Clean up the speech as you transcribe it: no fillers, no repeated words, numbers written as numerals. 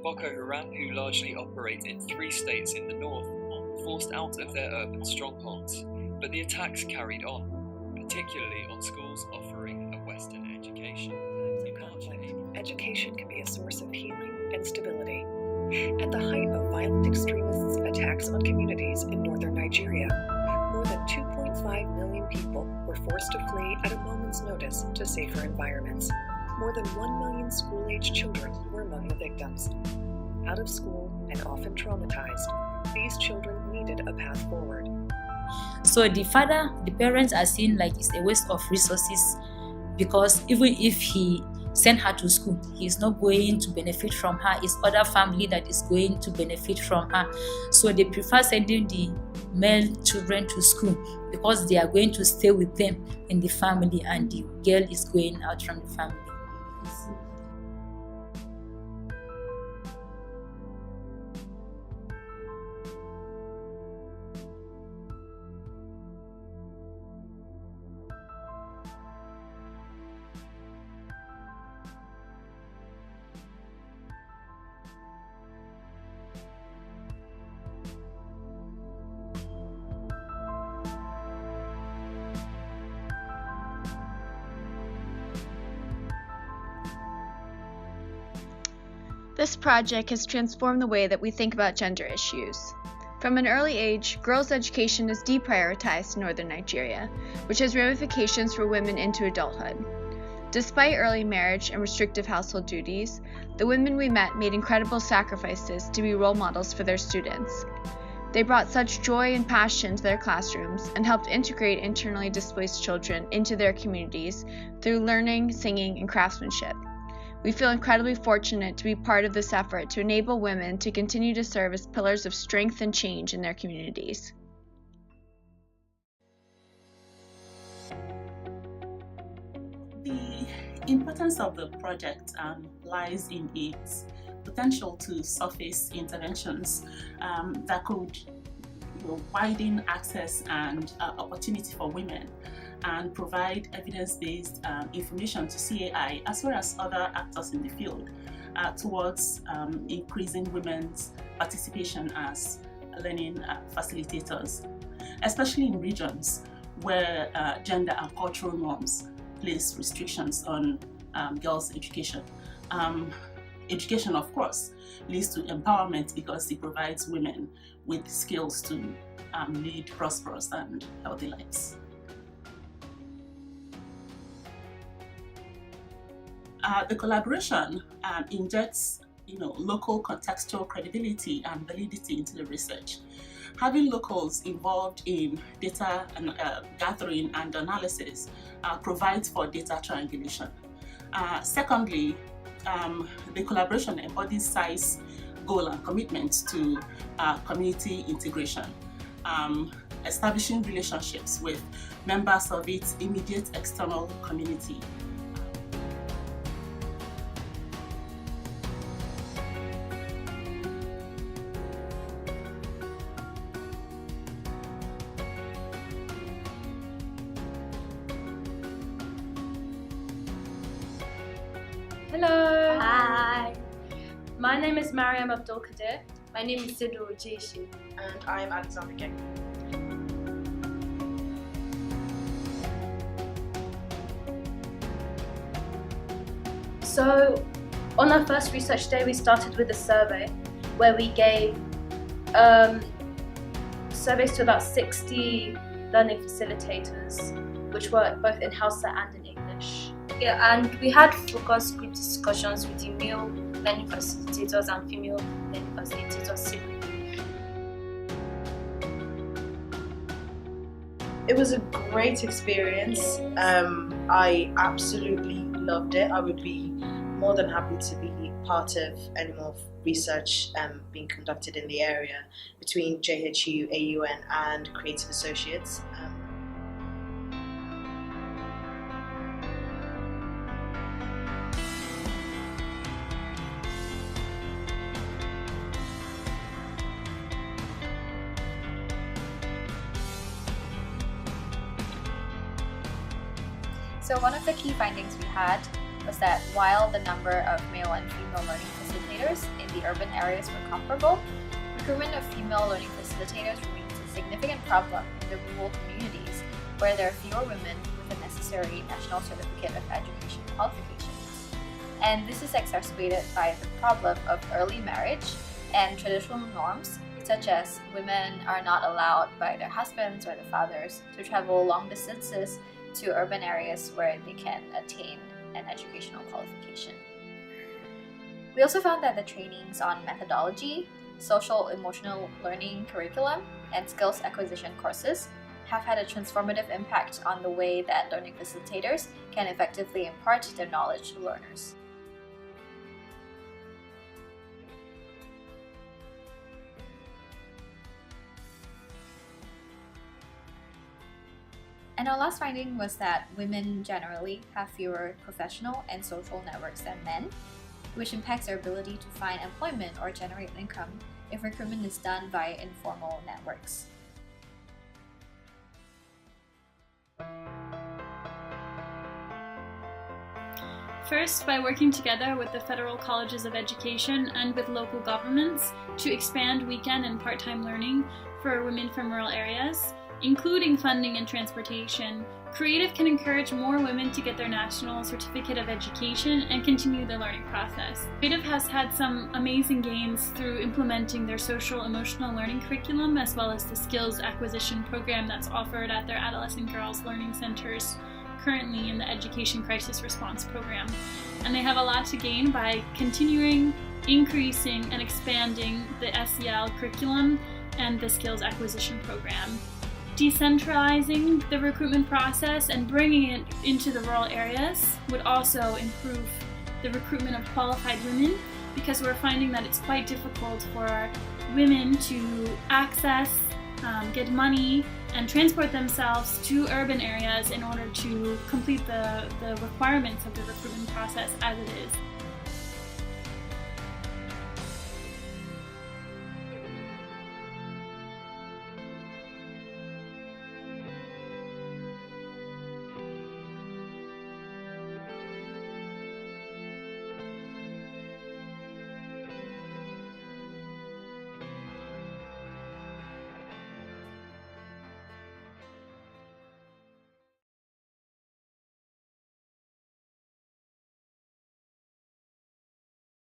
Boko Haram, who largely operate in 3 states in the north, are forced out of their urban strongholds, but the attacks carried on, particularly on schools offering a Western education. Education can be a source of healing and stability. At the height of violent extremists' attacks on communities in northern Nigeria, more than 2.5 million people were forced to flee at a moment's notice to safer environments. More than 1 million school-aged children were among the victims. Out of school and often traumatized, these children needed a path forward. So the parents are seeing like it's a waste of resources, because even if he send her to school, he's not going to benefit from her. It's other family that is going to benefit from her. So they prefer sending the male children to school because they are going to stay with them in the family, and the girl is going out from the family. This project has transformed the way that we think about gender issues. From an early age, girls' education is deprioritized in northern Nigeria, which has ramifications for women into adulthood. Despite early marriage and restrictive household duties, the women we met made incredible sacrifices to be role models for their students. They brought such joy and passion to their classrooms and helped integrate internally displaced children into their communities through learning, singing, and craftsmanship. We feel incredibly fortunate to be part of this effort to enable women to continue to serve as pillars of strength and change in their communities. The importance of the project lies in its potential to surface interventions that could widen access and opportunity for women, and provide evidence-based information to CAI as well as other actors in the field towards increasing women's participation as learning facilitators, especially in regions where gender and cultural norms place restrictions on girls' education. Education, of course, leads to empowerment because it provides women with skills to lead prosperous and healthy lives. The collaboration injects local contextual credibility and validity into the research. Having locals involved in data and gathering and analysis provides for data triangulation. Secondly, the collaboration embodies SAIS goal and commitment to community integration, establishing relationships with members of its immediate external community. Hello. Hi. My name is Mariam Abdul Kadir. My name is Sidhu Jishi. And I'm Alexander King. So, on our first research day, we started with a survey where we gave surveys to about 60 learning facilitators, which were both in Hausa and in English. Yeah, and we had focus group discussions with the male learning facilitators and female learning facilitators separately. It was a great experience. I absolutely loved it. I would be more than happy to be part of any more research being conducted in the area between JHU, AUN and Creative Associates. So one of the key findings we had was that while the number of male and female learning facilitators in the urban areas were comparable, recruitment of female learning facilitators remains a significant problem in the rural communities where there are fewer women with the necessary National Certificate of Education qualifications. And this is exacerbated by the problem of early marriage and traditional norms, such as women are not allowed by their husbands or their fathers to travel long distances to urban areas where they can attain an educational qualification. We also found that the trainings on methodology, social emotional learning curriculum, and skills acquisition courses have had a transformative impact on the way that learning facilitators can effectively impart their knowledge to learners. And our last finding was that women generally have fewer professional and social networks than men, which impacts their ability to find employment or generate income if recruitment is done via informal networks. First, by working together with the federal colleges of education and with local governments to expand weekend and part-time learning for women from rural areas, including funding and transportation, Creative can encourage more women to get their National Certificate of Education and continue the learning process. Creative has had some amazing gains through implementing their social emotional learning curriculum as well as the skills acquisition program that's offered at their adolescent girls learning centers currently in the Education Crisis Response Program. And they have a lot to gain by continuing, increasing, and expanding the SEL curriculum and the skills acquisition program. Decentralizing the recruitment process and bringing it into the rural areas would also improve the recruitment of qualified women, because we're finding that it's quite difficult for women to access, get money, and transport themselves to urban areas in order to complete the requirements of the recruitment process as it is.